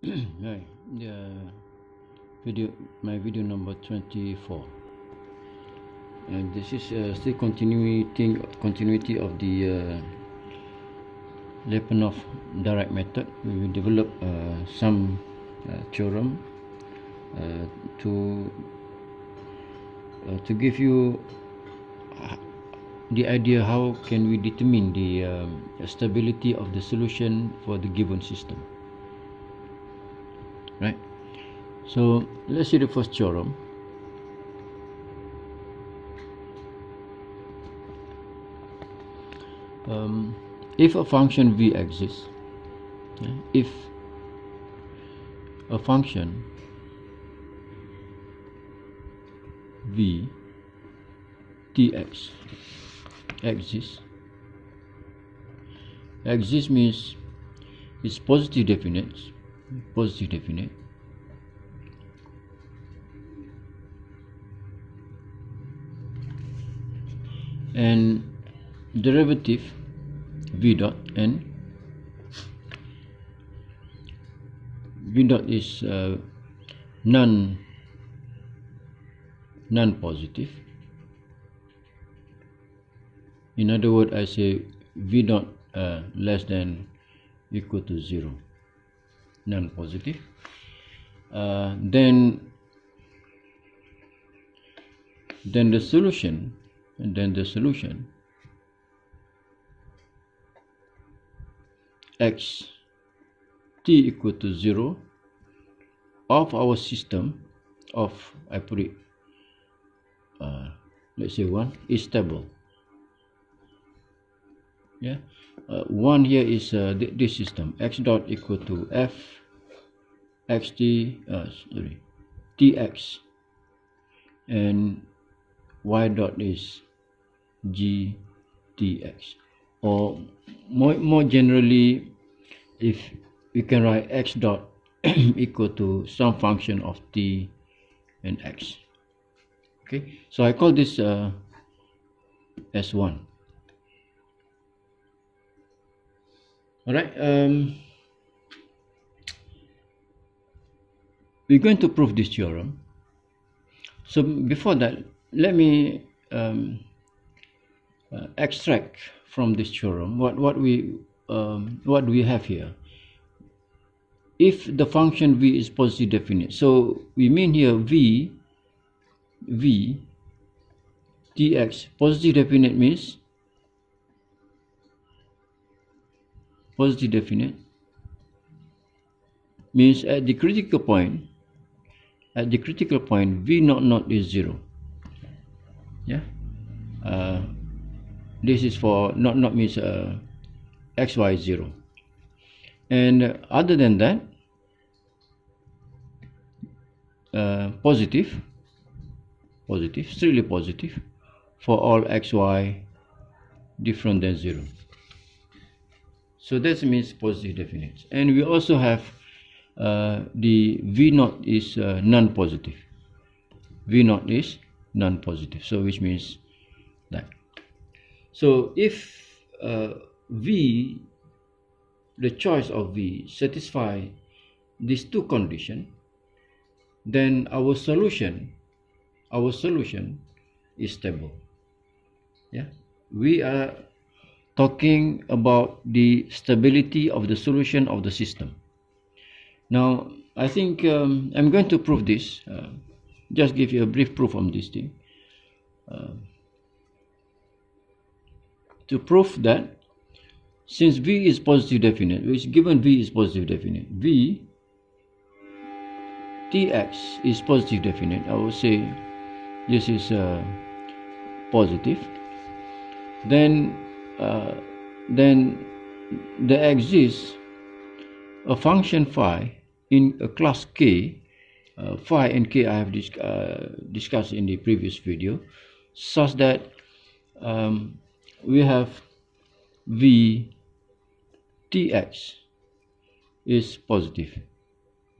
Right, my video number 24, and this is still continuity of the liapunov direct method. We will develop some theorem to give you the idea how can we determine the stability of the solution for the given system. Right, so let's see the first theorem. If a function v exists, if a function v tx exists means it's positive definite, and derivative v dot n, v dot is non-positive. In other words, I say v dot less than equal to 0, non-positive. Then the solution, x t equal to 0 of our system of, I put it let's say 1, is stable. Yeah, 1 here is this system, x dot equal to f xt tx, and y dot is g tx, or more generally, if we can write x dot equal to some function of t and x. Okay, so I call this S1. All right, we're going to prove this theorem. So before that, let me extract from this theorem what do we have here. If the function v is positive definite, so we mean here v tx positive definite means at the critical point v naught is 0. Yeah, this is for not means xy is 0, and other than that positive, strictly positive for all xy different than 0. So that means positive definite. And we also have the v naught is non-positive. So which means that. So if v, the choice of v, satisfy these two conditions, then our solution is stable. Yeah, we are talking about the stability of the solution of the system. Now I think I'm going to prove this, just give you a brief proof on this thing, to prove that since v is positive definite, which given v is positive definite, v tx is positive definite, I will say this is positive, then there exists a function phi in a class K. Phi and K I have discussed in the previous video, such that we have v tx is positive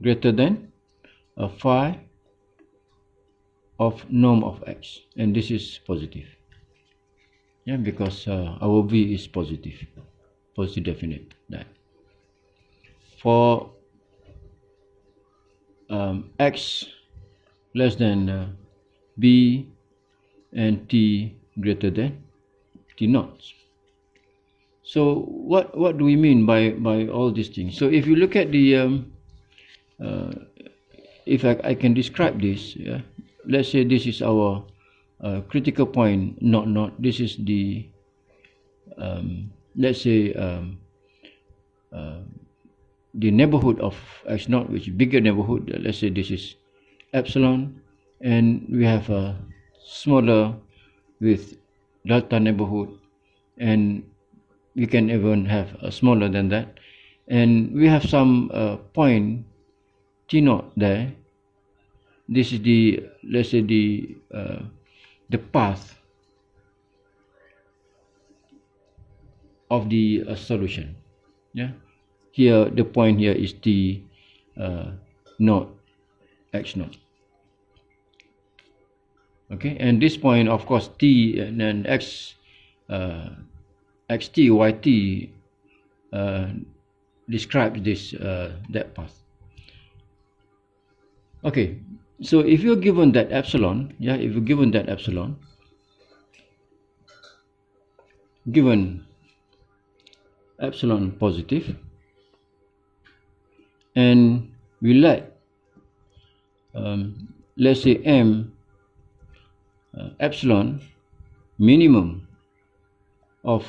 greater than a phi of norm of x, and this is positive. Yeah, because our v is positive definite. That for x less than b and t greater than t naught. So what do we mean by all these things? So if you look at the if I can describe this, yeah, let's say this is our critical point naught. This is the let's say the neighborhood of x naught, which is bigger neighborhood. Let's say this is epsilon, and we have a smaller with delta neighborhood, and we can even have a smaller than that, and we have some point t naught there. This is the, let's say, the path of the solution. Yeah, here the point here is t naught x naught. Okay, and this point, of course, t and then x xt yt describes this that path. Okay, so if you're given that epsilon, yeah, if you're given that epsilon, given epsilon positive, and we let let's say m epsilon minimum of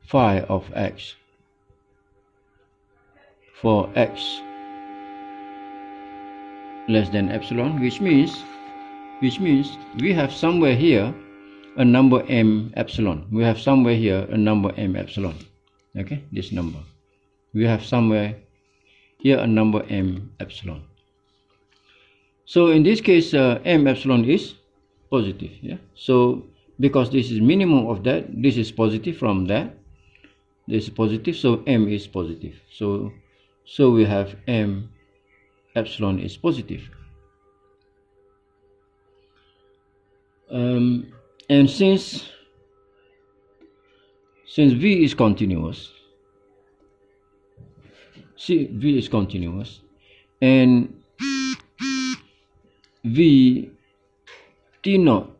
phi of x for x less than epsilon, which means we have somewhere here a number m epsilon. We have somewhere here a number m epsilon. Okay, this number. We have somewhere here a number m epsilon. So in this case, m epsilon is positive. Yeah. So because this is minimum of that, this is positive from that. This is positive, so m is positive. So we have m epsilon is positive. And since v is continuous, and v t naught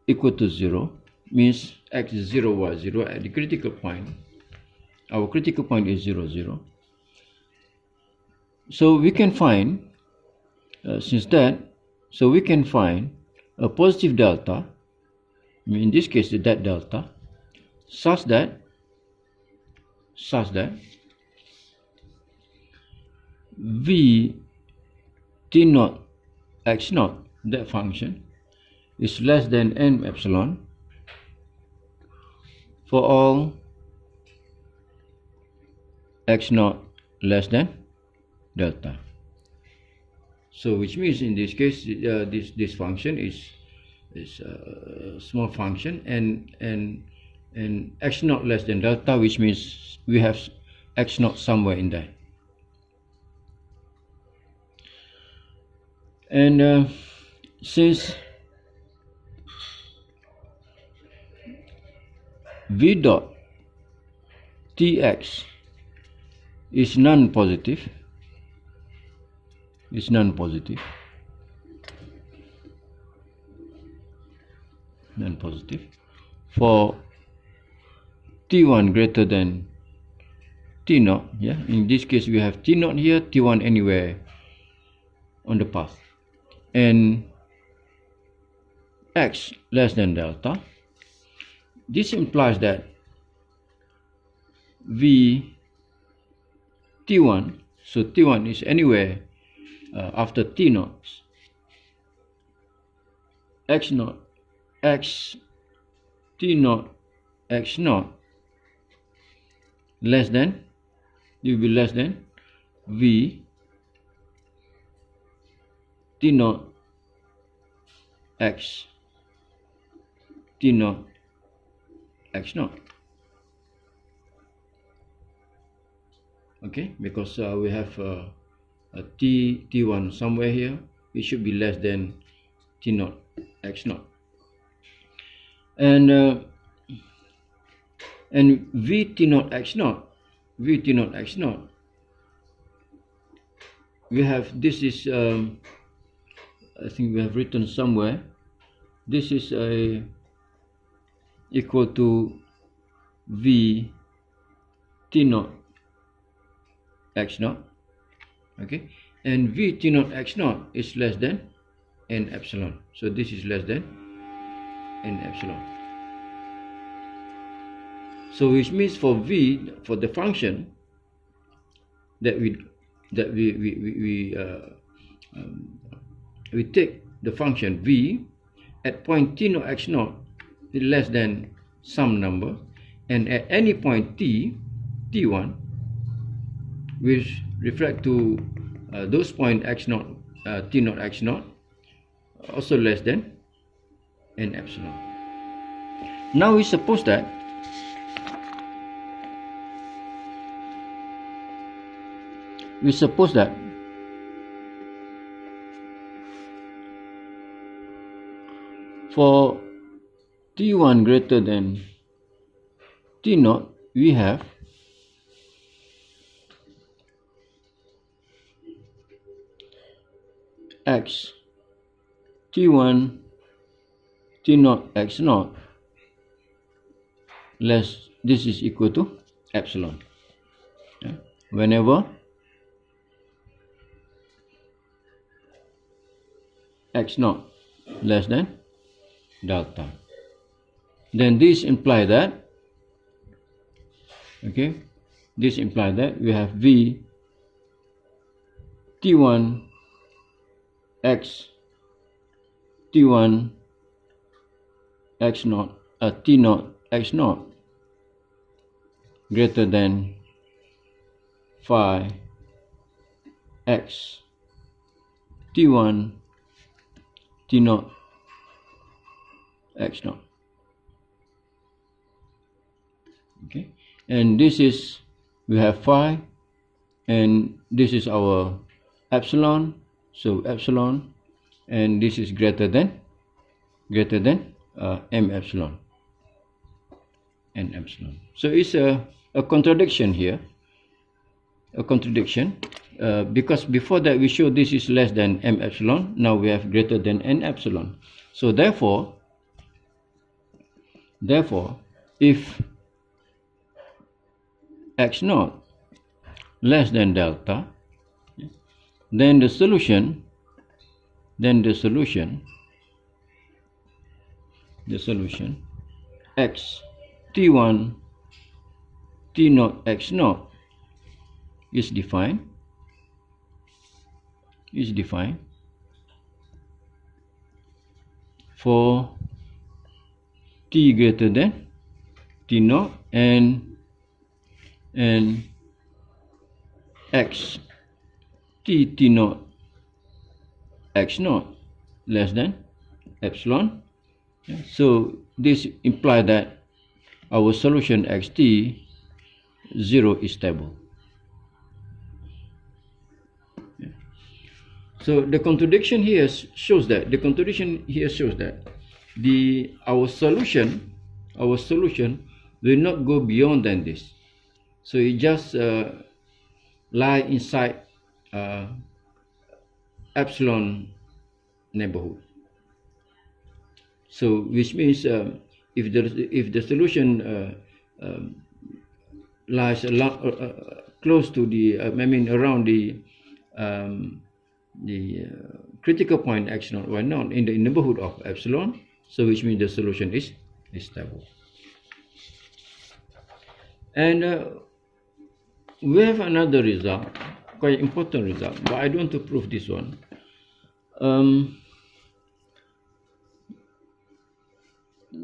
equal to 0, means x is 0, y 0 at the critical point. Our critical point is 0, 0. So we can find, so we can find a positive delta, in this case that delta, such that v t naught x naught, that function, is less than m epsilon for all x naught less than delta. So which means in this case this function is a small function, and x naught less than delta, which means we have x naught somewhere in there. And since v dot tx is non-positive, for t1 greater than t naught. Yeah, in this case we have t naught here, t1 anywhere on the path, and x less than delta. This implies that v t1, so t1 is anywhere after t naught, x naught x t naught x naught less than, will be less than v t naught x t naught x naught. Okay, because we have a t1 somewhere here, it should be less than t naught x naught, and v t naught x naught we have, this is I think we have written somewhere, this is equal to v t naught x naught, okay, and v t naught x naught is less than n epsilon, so this is less than n epsilon. So which means for v, for the function that we take the function v at point t naught x naught is less than some number, and at any point t1, which reflect to those point x naught, t naught x naught, also less than n epsilon. Now we suppose that for t1 greater than t naught, we have x t1 t naught x naught less, this is equal to epsilon. Whenever x naught less than delta, then this implies that, okay, this implies that we have v t1 x t1 x naught t naught x naught greater than phi x t1 t naught x naught, okay, and this is, we have phi, and this is our epsilon, so epsilon, and this is greater than m epsilon, n epsilon. So it's a contradiction here, a contradiction, because before that we showed this is less than m epsilon, now we have greater than n epsilon. So therefore if x naught less than delta, then the solution x t1 t naught x naught is defined for t greater than t naught and x t naught x naught less than epsilon. So this implies that our solution xt 0 is stable. So the contradiction here shows that our solution will not go beyond than this. So it just lie inside epsilon neighborhood. So which means if the solution lies close to the around the critical point x naught y naught in the neighborhood of epsilon, so which means the solution is stable. And we have another result, quite important result, but I don't want to prove this one.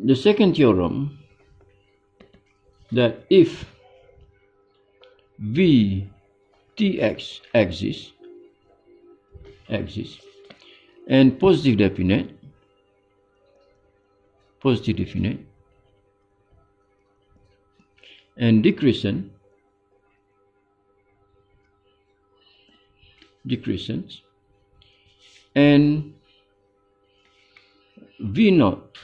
The second theorem, that if v tx exists and positive definite and decreasing and v naught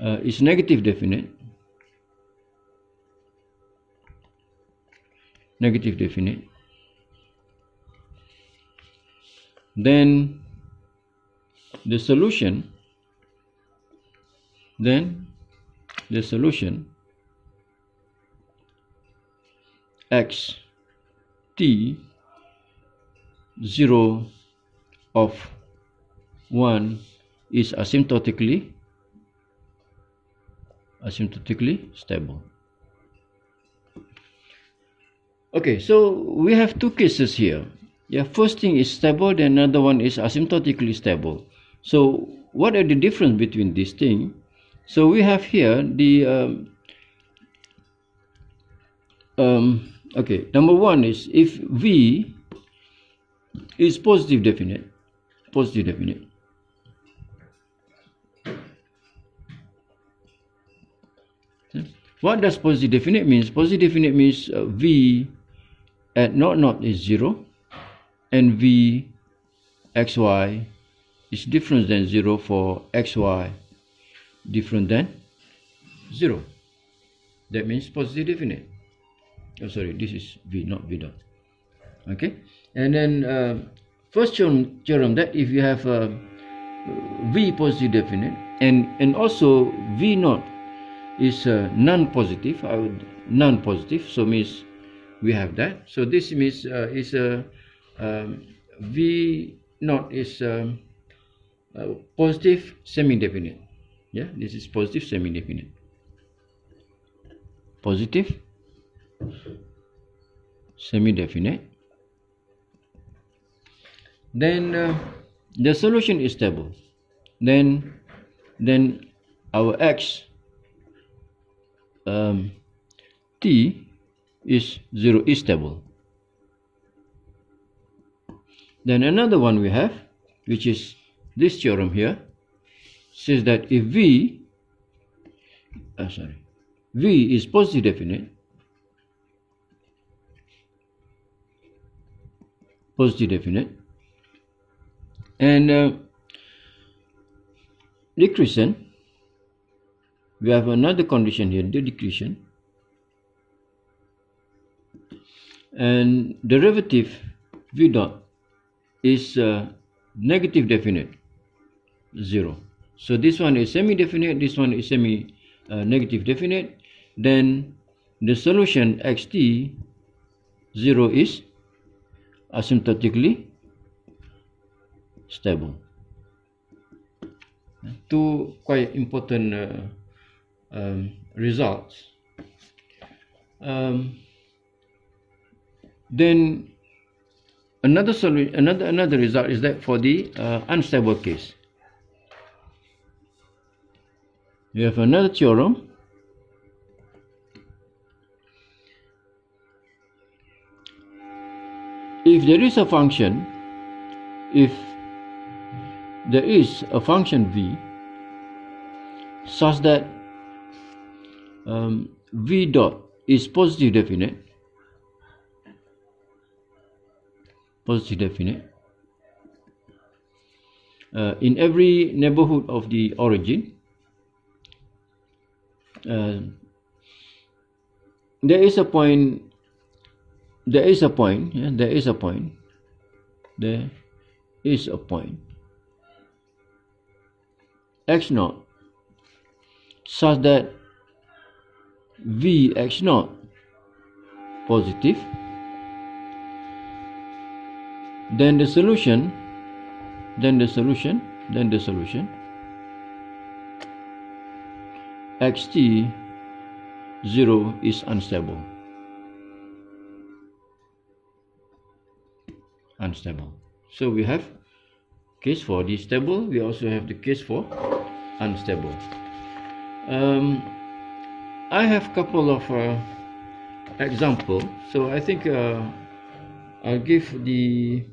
is negative definite, then the solution x t 0 of 1 is asymptotically stable. Okay, so we have two cases here. Yeah, first thing is stable, then another one is asymptotically stable. So what are the difference between these things? So we have here the okay, number one is if V is positive definite. What does positive definite means? Positive definite means V at naught is 0 and V xy is different than 0 for xy different than 0. That means positive definite. Oh, sorry, this is V, not V dot. Okay, and then first theorem that if you have V positive definite and also V naught is non-positive, so means we have that. So this means is V naught is positive semi-definite. Yeah, this is positive semi-definite. Positive semi-definite. Then the solution is stable. Then our x t is 0 is stable. Then another one we have, which is this theorem here, says that if V is positive definite, and decreasing, we have another condition here, the decreasing, and derivative V dot is negative definite 0. So this one is semi-definite, this one is negative definite. Then the solution xt 0 is asymptotically stable. Two quite important results. Then another result is that for the unstable case, we have another theorem. If there is a function, V such that V dot is positive definite, in every neighborhood of the origin, there is a point x naught such that V x naught positive, then the solution xt 0 is unstable. So we have case for the stable, we also have the case for unstable. I have a couple of examples, so I think I'll give the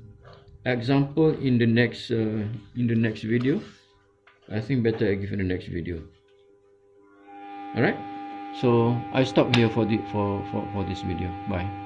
example in the next video. I think better I give in the next video. All right, so I stop here for this video. Bye.